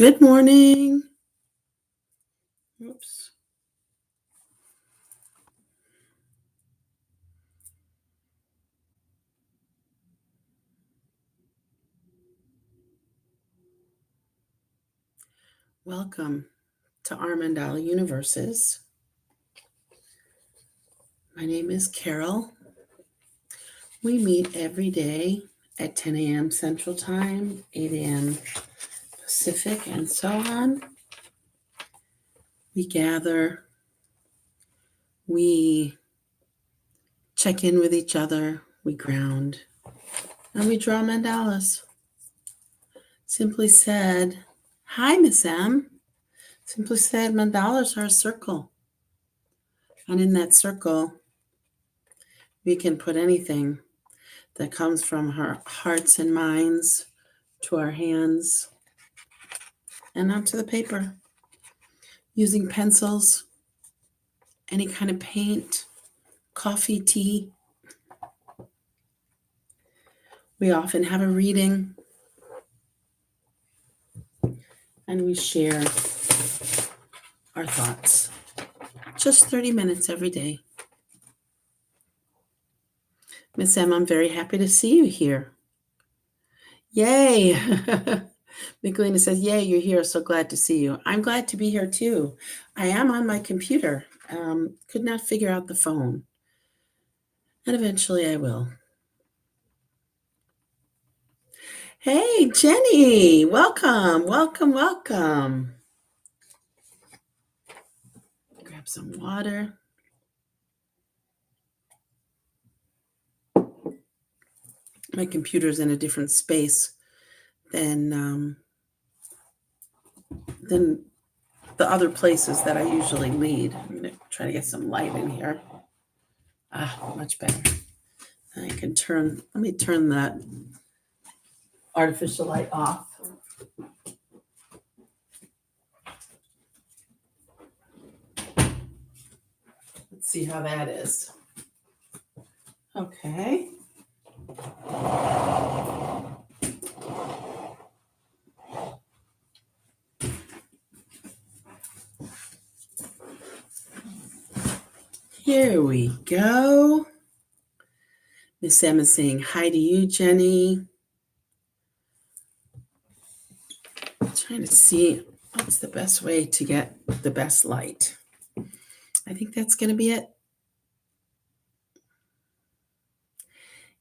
Good morning. Oops. Welcome to Armandala Universes. My name is Carol. We meet every day at 10 a.m. Central Time, 8 a.m. Pacific, and so on. We gather, we check in with each other, we ground, and we draw mandalas. Simply said, hi, Miss M. Simply said, mandalas are a circle. And in that circle, we can put anything that comes from our hearts and minds to our hands and onto the paper using pencils, any kind of paint, coffee, tea. We often have a reading and we share our thoughts. Just 30 minutes every day. Miss M, I'm very happy to see you here. Yay! Michelina says, yay, you're here. So glad to see you. I'm glad to be here too. I am on my computer. Could not figure out the phone. And eventually I will. Hey, Jenny, welcome. Grab some water. My computer's in a different space than the other places that I usually lead. I'm going to try to get some light in here. Much better. Let me turn that artificial light off. Let's see how that is. Okay. Here we go. Miss Emma saying hi to you, Jenny. I'm trying to see what's the best way to get the best light. I think that's going to be it.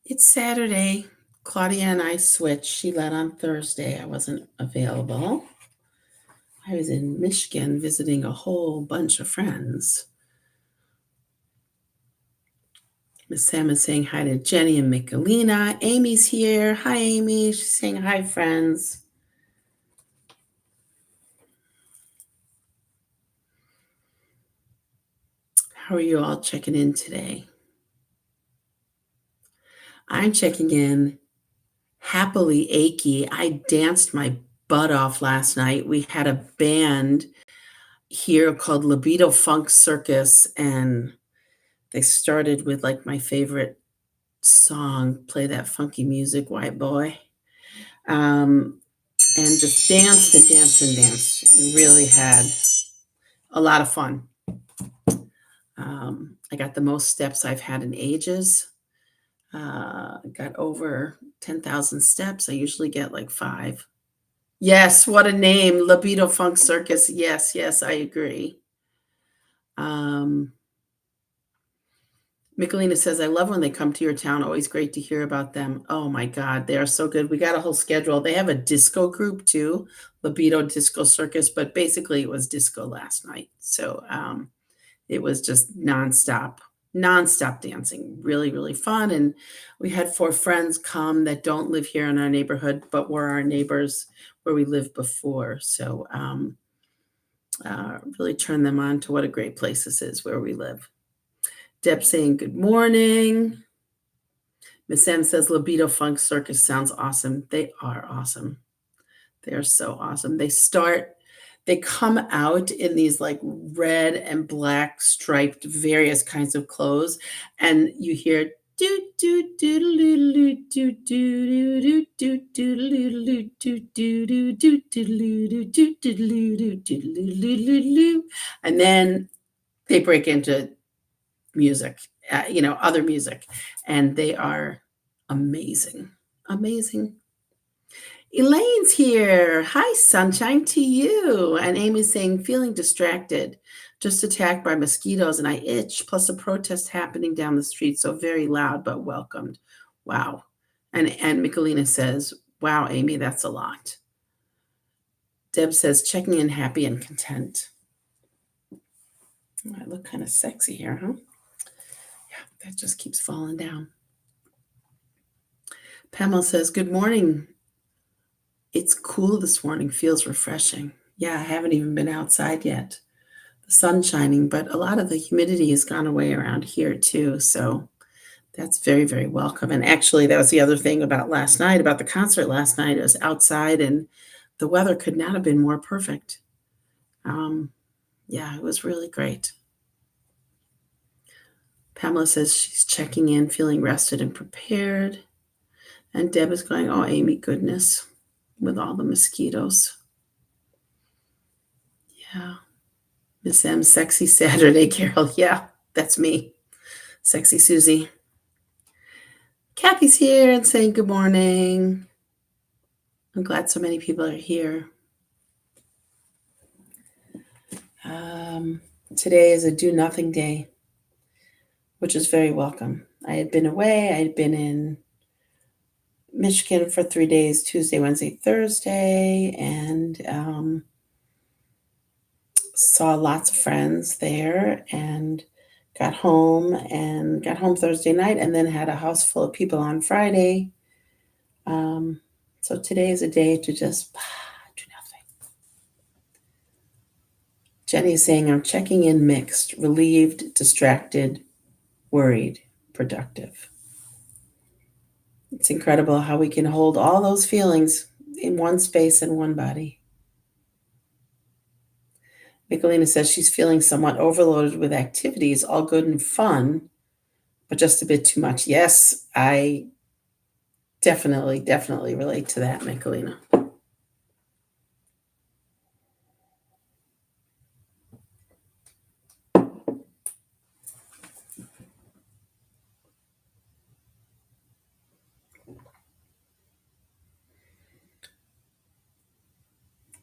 It's Saturday. Claudia and I switched. She led on Thursday. I wasn't available. I was in Michigan visiting a whole bunch of friends. Miss Sam is saying hi to Jenny and Michelina. Amy's here. Hi, Amy. She's saying hi, friends. How are you all checking in today? I'm checking in happily achy. I danced my butt off last night. We had a band here called Libido Funk Circus, and they started with like my favorite song, Play That Funky Music, White Boy. And just danced and really had a lot of fun. I got the most steps I've had in ages. Got over 10,000 steps. I usually get like 5. Yes, what a name. Libido Funk Circus. Yes, I agree. Michelina says, I love when they come to your town. Always great to hear about them. Oh my God, they are so good. We got a whole schedule. They have a disco group too, Libido Disco Circus, but basically it was disco last night. So it was just nonstop dancing. Really, really fun. And we had 4 friends come that don't live here in our neighborhood, but were our neighbors where we lived before. So really turned them on to what a great place this is where we live. Deb saying good morning. Miss M says Libido Funk Circus sounds awesome. They are awesome. They are so awesome. They come out in these like red and black striped various kinds of clothes, and you hear And then they break into music, other music, and they are amazing. Amazing. Elaine's here. Hi, sunshine to you. And Amy's saying, feeling distracted, just attacked by mosquitoes, and I itch, plus a protest happening down the street. So very loud, but welcomed. Wow. And Michelina says, wow, Amy, that's a lot. Deb says, checking in happy and content. I look kind of sexy here, huh? Yeah, that just keeps falling down. Pamela says, good morning. It's cool this morning, feels refreshing. Yeah, I haven't even been outside yet. The sun's shining, but a lot of the humidity has gone away around here too. So that's very, very welcome. And actually, that was the other thing about last night, about the concert last night. It was outside and the weather could not have been more perfect. Yeah, it was really great. Pamela says she's checking in, feeling rested and prepared. And Deb is going, oh, Amy, goodness, with all the mosquitoes. Yeah. Miss M, sexy Saturday, Carol. Yeah, that's me. Sexy Susie. Kathy's here and saying good morning. I'm glad so many people are here. Today is a do nothing day, which is very welcome. I had been away. I had been in Michigan for 3 days, Tuesday, Wednesday, Thursday, and saw lots of friends there and got home Thursday night and then had a house full of people on Friday. So today is a day to just do nothing. Jenny is saying, I'm checking in mixed, relieved, distracted, worried, productive. It's incredible how we can hold all those feelings in one space and one body. Michelina says she's feeling somewhat overloaded with activities, all good and fun, but just a bit too much. Yes, I definitely relate to that, Michelina.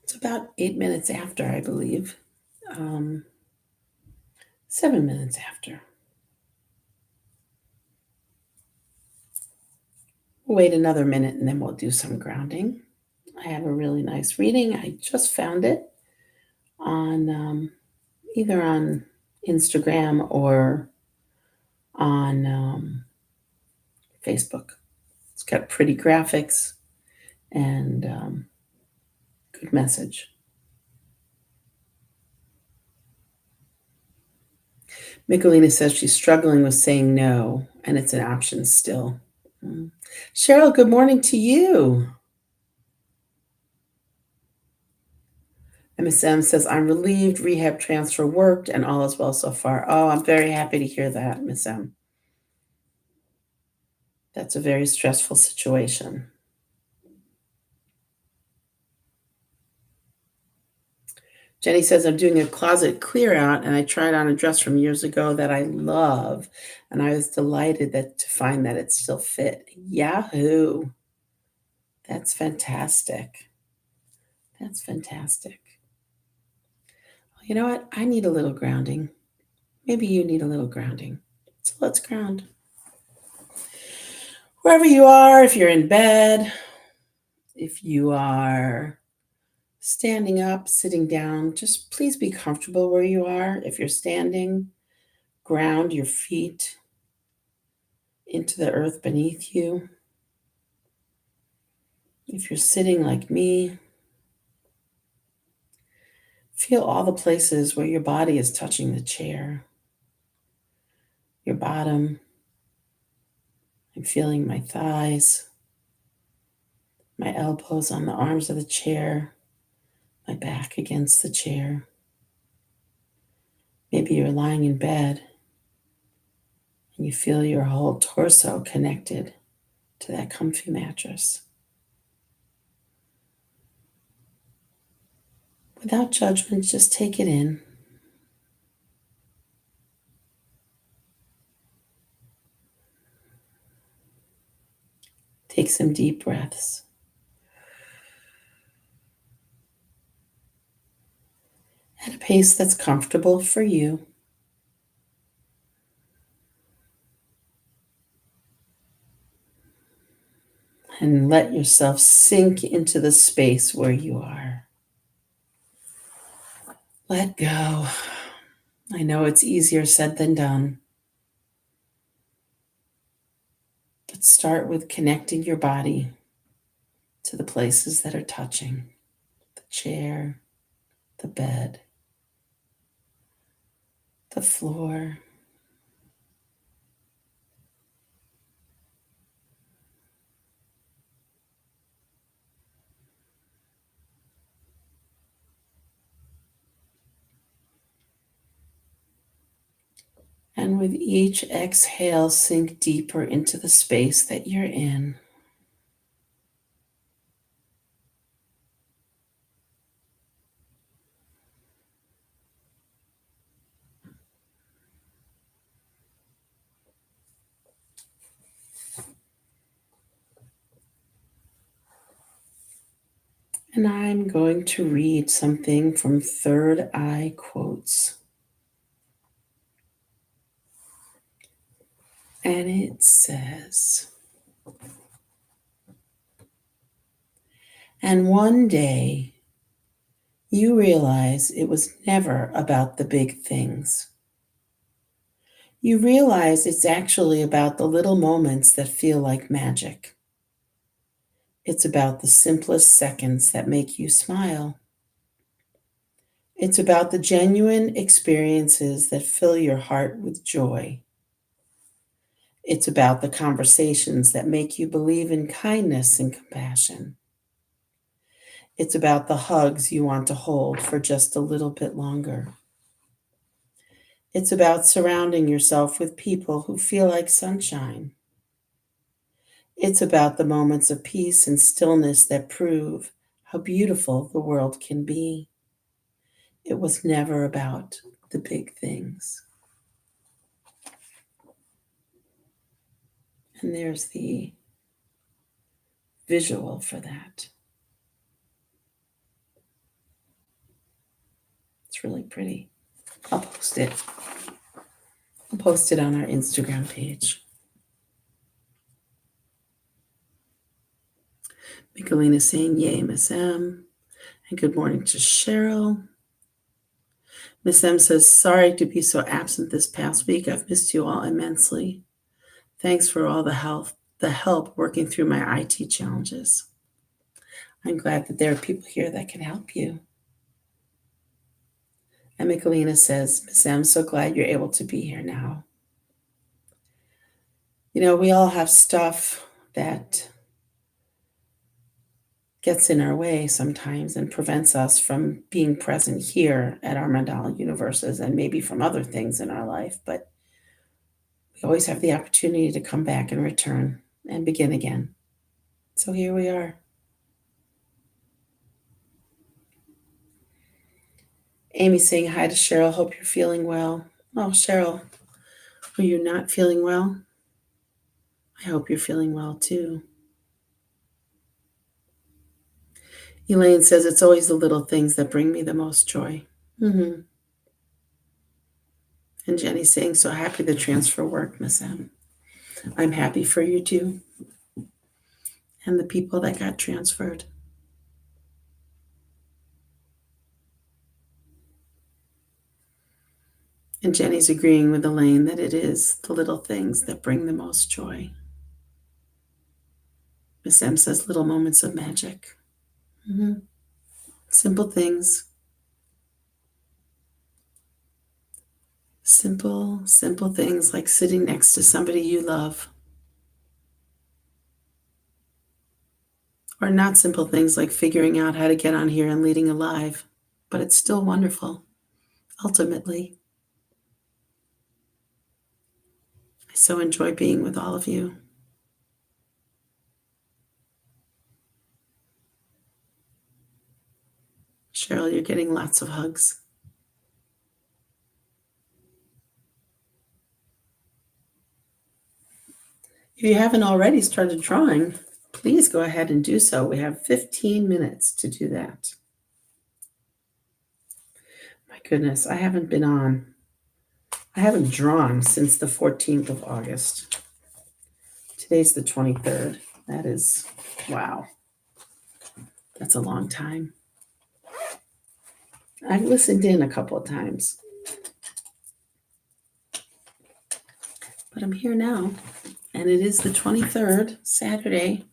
It's about 8 minutes after, I believe. 7 minutes after. We'll wait another minute and then we'll do some grounding. I have a really nice reading. I just found it on either on Instagram or on Facebook. It's got pretty graphics and good message. Michelina says she's struggling with saying no, and it's an option still. Cheryl, good morning to you. MSM says, I'm relieved, rehab transfer worked, and all is well so far. Oh, I'm very happy to hear that, Miss M. That's a very stressful situation. Jenny says, I'm doing a closet clear out, and I tried on a dress from years ago that I love, and I was delighted to find that it still fit. Yahoo! That's fantastic. That's fantastic. Well, you know what? I need a little grounding. Maybe you need a little grounding. So let's ground. Wherever you are, if you're in bed, if you are standing up, sitting down, just please be comfortable where you are. If you're standing, ground your feet into the earth beneath you. If you're sitting like me, feel all the places where your body is touching the chair. Your bottom. I'm feeling my thighs, my elbows on the arms of the chair, my back against the chair. Maybe you're lying in bed And you feel your whole torso connected to that comfy mattress. Without judgment, just take it in. Take some deep breaths. At a pace that's comfortable for you. And let yourself sink into the space where you are. Let go. I know it's easier said than done. But start with connecting your body to the places that are touching: the chair, the bed, the floor. And with each exhale, sink deeper into the space that you're in. And I'm going to read something from Third Eye Quotes. And it says, and one day you realize it was never about the big things. You realize it's actually about the little moments that feel like magic. It's about the simplest seconds that make you smile. It's about the genuine experiences that fill your heart with joy. It's about the conversations that make you believe in kindness and compassion. It's about the hugs you want to hold for just a little bit longer. It's about surrounding yourself with people who feel like sunshine. It's about the moments of peace and stillness that prove how beautiful the world can be. It was never about the big things. And there's the visual for that. It's really pretty. I'll post it. I'll post it on our Instagram page. Michelina saying, yay, Miss M. And good morning to Cheryl. Miss M says, sorry to be so absent this past week. I've missed you all immensely. Thanks for all the help working through my IT challenges. I'm glad that there are people here that can help you. And Michelina says, Miss M, so glad you're able to be here now. You know, we all have stuff that gets in our way sometimes and prevents us from being present here at our Mandala universes and maybe from other things in our life. But we always have the opportunity to come back and return and begin again. So here we are. Amy saying hi to Cheryl. Hope you're feeling well. Oh, Cheryl, are you not feeling well? I hope you're feeling well too. Elaine says it's always the little things that bring me the most joy. Mm-hmm. And Jenny's saying, so happy the transfer worked, Miss M. I'm happy for you too. And the people that got transferred. And Jenny's agreeing with Elaine that it is the little things that bring the most joy. Miss M says little moments of magic. Mm-hmm. Simple things. Simple things like sitting next to somebody you love. Or not simple things like figuring out how to get on here and leading a live. But it's still wonderful, ultimately. I so enjoy being with all of you. Cheryl, you're getting lots of hugs. If you haven't already started drawing, please go ahead and do so. We have 15 minutes to do that. My goodness, I haven't drawn since the 14th of August. Today's the 23rd. That is, wow. That's a long time. I've listened in a couple of times. But I'm here now, and it is the 23rd, Saturday.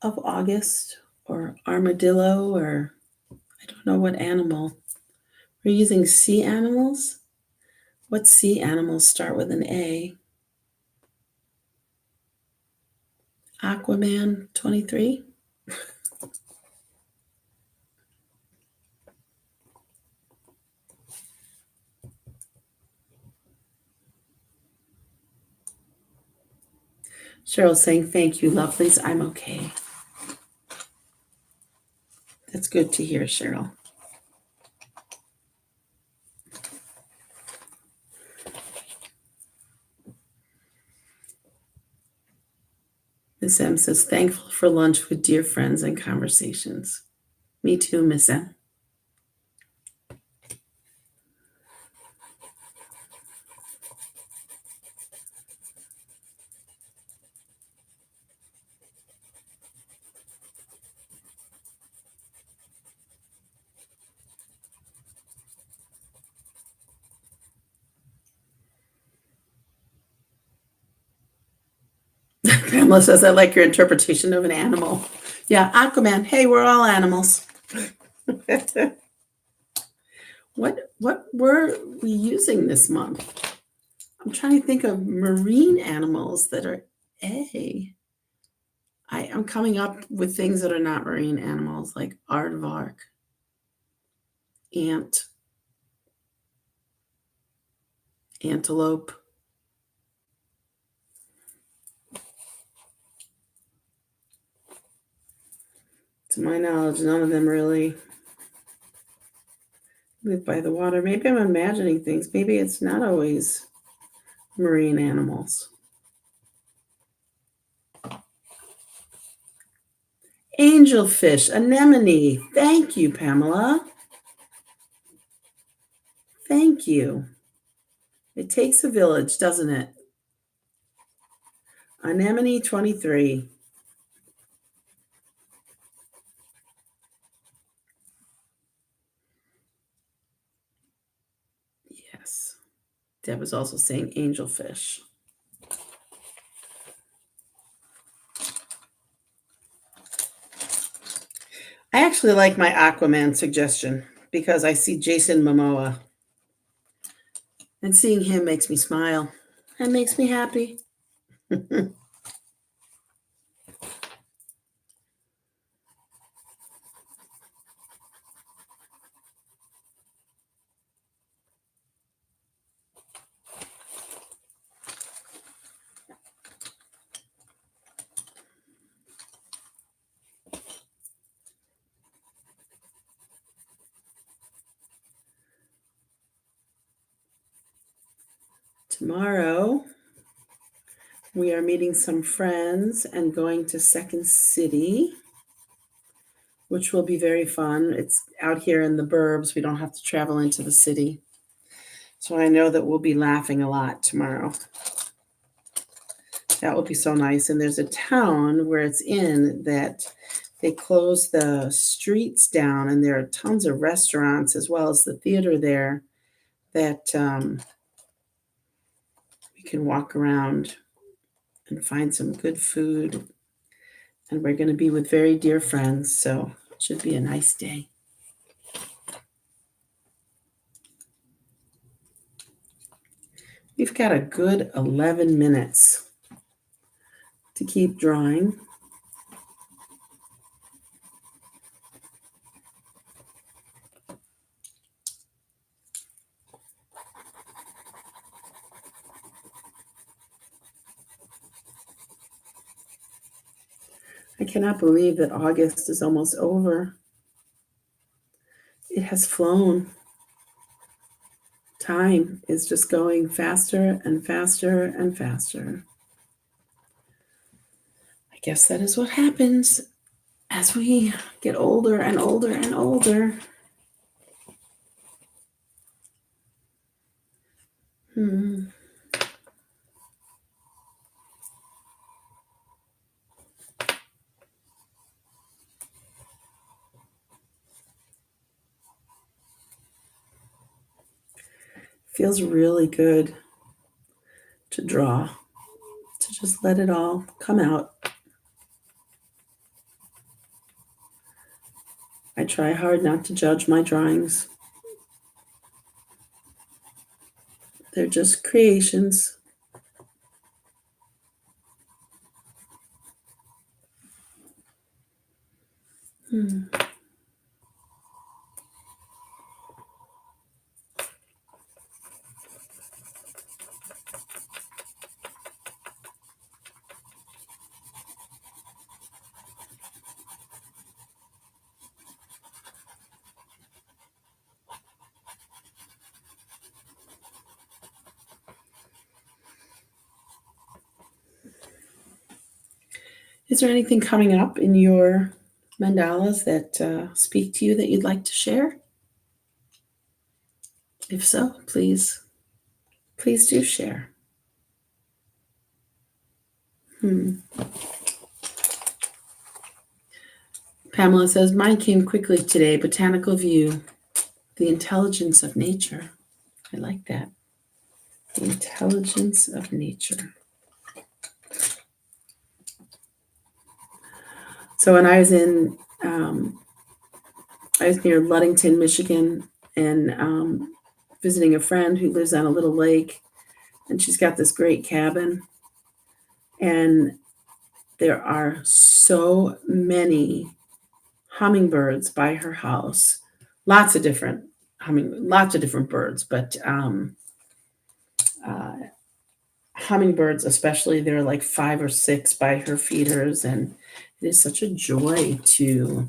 Of August, or armadillo, or I don't know what animal. We're using sea animals. What sea animals start with an A? Aquaman 23. Cheryl saying, thank you, lovelies. I'm okay. That's good to hear, Cheryl. Miss M says, thankful for lunch with dear friends and conversations. Me too, Miss M. Pamela says, I like your interpretation of an animal. Yeah, Aquaman. Hey, we're all animals. What were we using this month? I'm trying to think of marine animals that are A. I'm coming up with things that are not marine animals, like aardvark, ant, antelope. To my knowledge, none of them really live by the water. Maybe I'm imagining things. Maybe it's not always marine animals. Angelfish, anemone. Thank you, Pamela. Thank you. It takes a village, doesn't it? Anemone 23. Yes. Deb was also saying angelfish. I actually like my Aquaman suggestion because I see Jason Momoa. And seeing him makes me smile and makes me happy. Tomorrow, we are meeting some friends and going to Second City, which will be very fun. It's out here in the burbs. We don't have to travel into the city. So I know that we'll be laughing a lot tomorrow. That will be so nice. And there's a town where it's in that they close the streets down, and there are tons of restaurants as well as the theater there that we can walk around and find some good food. And we're going to be with very dear friends, so it should be a nice day. We've got a good 11 minutes to keep drawing. I cannot believe that August is almost over. It has flown. Time is just going faster and faster and faster. I guess that is what happens as we get older and older and older. Hmm. Feels really good to draw, to just let it all come out. I try hard not to judge my drawings. They're just creations. Hmm. Is there anything coming up in your mandalas that speak to you that you'd like to share? If so, please do share. Pamela says, mine came quickly today. Botanical view, the intelligence of nature. I like that. The intelligence of nature. So when I was I was near Ludington, Michigan, and visiting a friend who lives on a little lake, and she's got this great cabin, and there are so many hummingbirds by her house. Lots of different lots of different birds, but uh, hummingbirds, especially, there are like 5 or 6 by her feeders, and it is such a joy to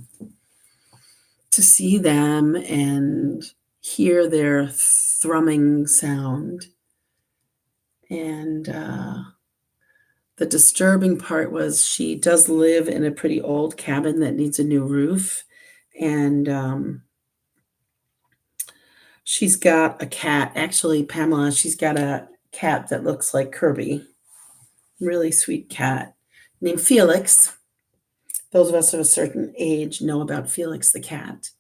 see them and hear their thrumming sound. And the disturbing part was she does live in a pretty old cabin that needs a new roof, and she's got a cat. Actually, Pamela, she's got a cat that looks like Kirby. Really sweet cat named Felix. Those of us of a certain age know about Felix the cat.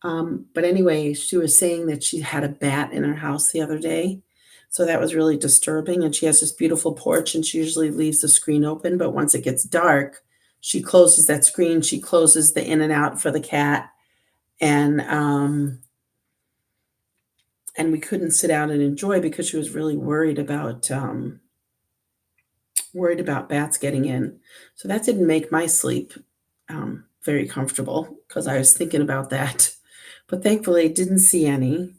But anyway, she was saying that she had a bat in her house the other day. So that was really disturbing. And she has this beautiful porch, and she usually leaves the screen open. But once it gets dark, she closes that screen. She closes the in and out for the cat. And we couldn't sit out and enjoy because she was really worried about bats getting in. So that didn't make my sleep very comfortable because I was thinking about that. But thankfully, I didn't see any.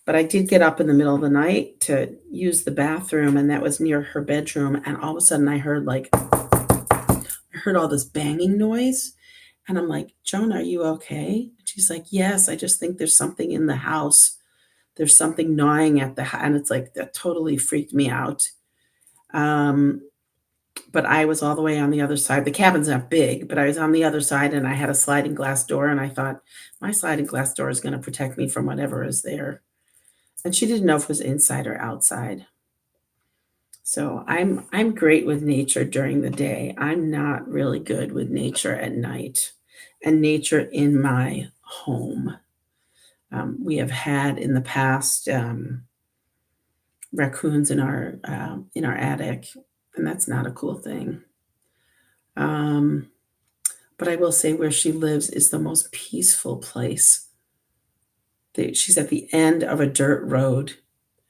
But I did get up in the middle of the night to use the bathroom, and that was near her bedroom. And all of a sudden, I heard all this banging noise, and I'm like, Joan, are you okay? And she's like, yes, I just think there's something in the house. There's something gnawing at the house, and it's like that totally freaked me out. Um, but I was all the way on the other side. The cabin's not big, but I was on the other side, and I had a sliding glass door, and I thought my sliding glass door is going to protect me from whatever is there. And she didn't know if it was inside or outside. So I'm great with nature during the day. I'm not really good with nature at night, and nature in my home. We have had in the past raccoons in our attic, and that's not a cool thing. Um, but I will say where she lives is the most peaceful place. She's at the end of a dirt road,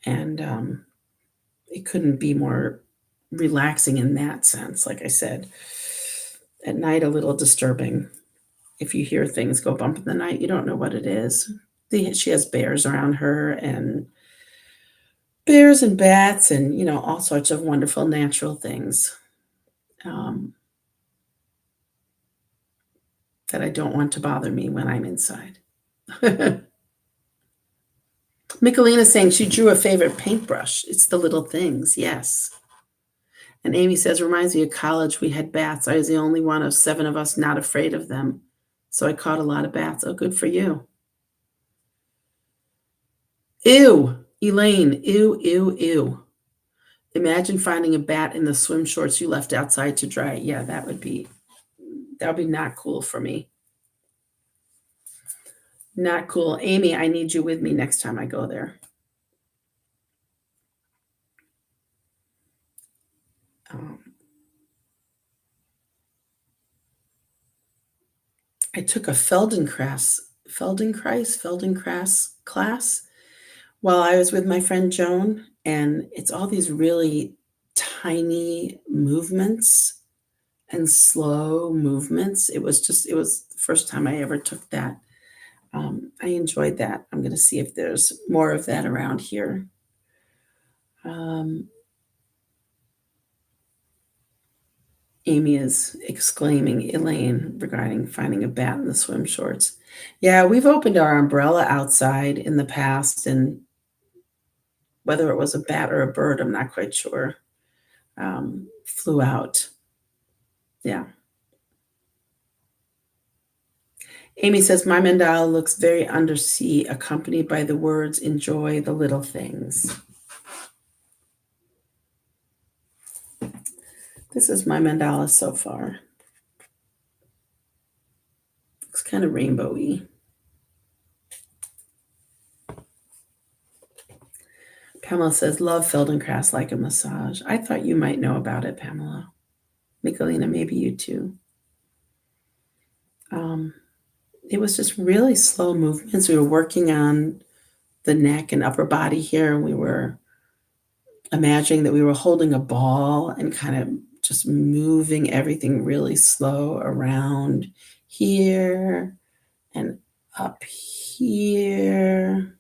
and it couldn't be more relaxing in that sense. Like I said, at night, a little disturbing. If you hear things go bump in the night, you don't know what it is. She has bears around her, and bears and bats, and all sorts of wonderful natural things. Um, that I don't want to bother me when I'm inside. Michelina's saying she drew a favorite paintbrush. It's the little things, yes. And Amy says, reminds me of college. We had bats. I was the only one of 7 of us not afraid of them. So I caught a lot of bats. Oh, good for you. Ew, Elaine, ew, ew, ew. Imagine finding a bat in the swim shorts you left outside to dry. Yeah, that would be not cool for me. Not cool. Amy, I need you with me next time I go there. I took a Feldenkrais class while I was with my friend Joan, and it's all these really tiny movements and slow movements. It was the first time I ever took that. I enjoyed that. I'm going to see if there's more of that around here. Amy is exclaiming, Elaine, regarding finding a bat in the swim shorts. Yeah, we've opened our umbrella outside in the past, and whether it was a bat or a bird, I'm not quite sure, flew out. Yeah. Amy says, my mandala looks very undersea, accompanied by the words, enjoy the little things. This is my mandala so far. Looks kind of rainbowy. Pamela says, love Feldenkrais like a massage. I thought you might know about it, Pamela. Michelina, maybe you too. It was just really slow movements. We were working on the neck and upper body here. We were imagining that we were holding a ball and kind of just moving everything really slow around here and up here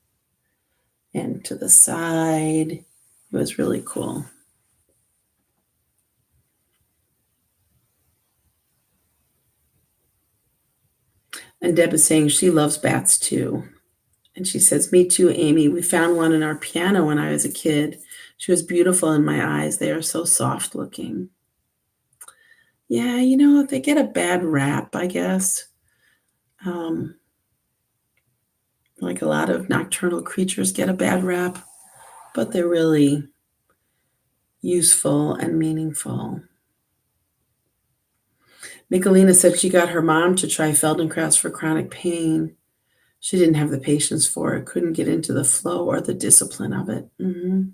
and to the side. It was really cool. And Deb is saying she loves bats too. And she says, me too, Amy. We found one in our piano when I was a kid. She was beautiful in my eyes. They are so soft looking. Yeah, they get a bad rap, I guess. Like a lot of nocturnal creatures get a bad rap, but they're really useful and meaningful. Michelina said she got her mom to try Feldenkrais for chronic pain. She didn't have the patience for it, couldn't get into the flow or the discipline of it. Mm-hmm.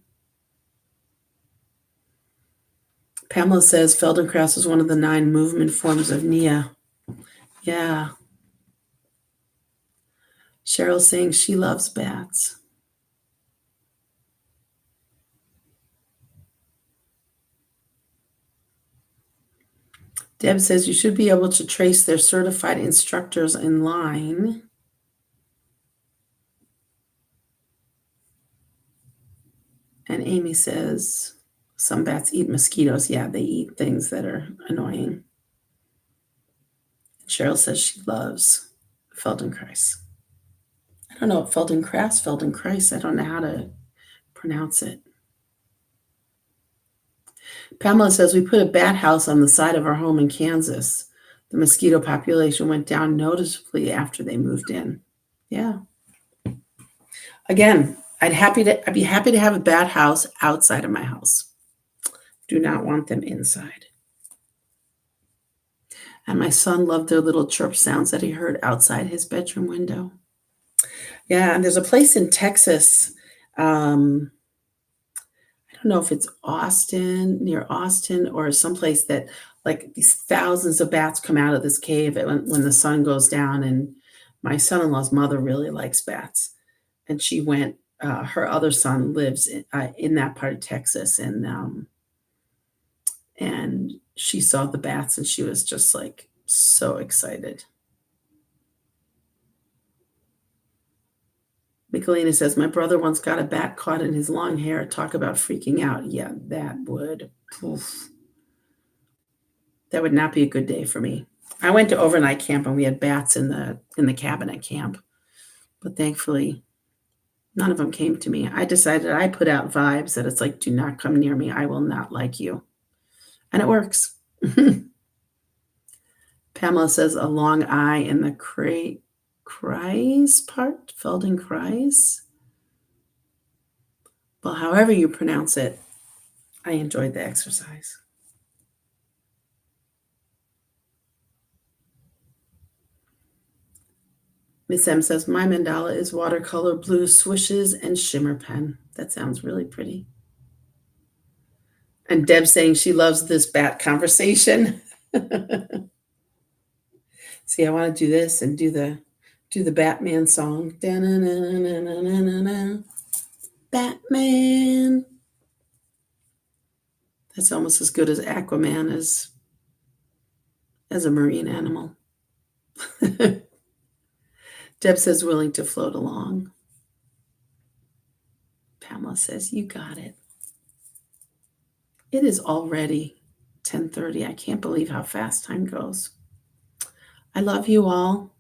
Pamela says Feldenkrais is one of the 9 movement forms of Nia. Yeah. Cheryl's saying she loves bats. Deb says you should be able to trace their certified instructors in line. And Amy says some bats eat mosquitoes. Yeah, they eat things that are annoying. Cheryl says she loves Feldenkrais. I don't know what Feldenkrais. I don't know how to pronounce it. Pamela says we put a bat house on the side of our home in Kansas. The mosquito population went down noticeably after they moved in. Yeah. Again, I'd be happy to have a bat house outside of my house. Do not want them inside. And my son loved their little chirp sounds that he heard outside his bedroom window. Yeah, and there's a place in Texas. I don't know if it's near Austin, or someplace that like these thousands of bats come out of this cave when the sun goes down. And my son-in-law's mother really likes bats. And she went, her other son lives in that part of Texas. And she saw the bats and she was just like so excited. Michelina says, my brother once got a bat caught in his long hair. Talk about freaking out. Yeah, that would not be a good day for me. I went to overnight camp and we had bats in the cabin at camp, but thankfully none of them came to me. I decided I put out vibes that it's like, do not come near me. I will not like you. And it works. Pamela says a long I in the Kreis part, Feldenkrais. Well, however you pronounce it, I enjoyed the exercise. Miss M says, my mandala is watercolor blue swishes and shimmer pen. That sounds really pretty. And Deb saying she loves this bat conversation. See, I want to do this and do the Batman song. Da-na-na-na-na-na-na-na. Batman. That's almost as good as Aquaman as a marine animal. Deb says willing to float along. Pamela says, you got it. It is already 10:30. I can't believe how fast time goes. I love you all.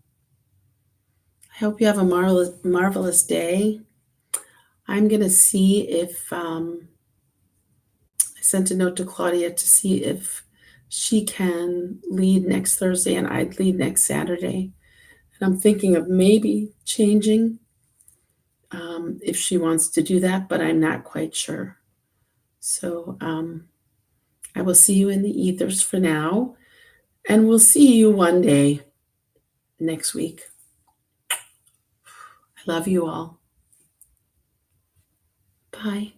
I hope you have a marvelous day. I'm going to see if I sent a note to Claudia to see if she can lead next Thursday and I'd lead next Saturday. And I'm thinking of maybe changing if she wants to do that, but I'm not quite sure. So I will see you in the ethers for now, and we'll see you one day next week. I love you all. Bye.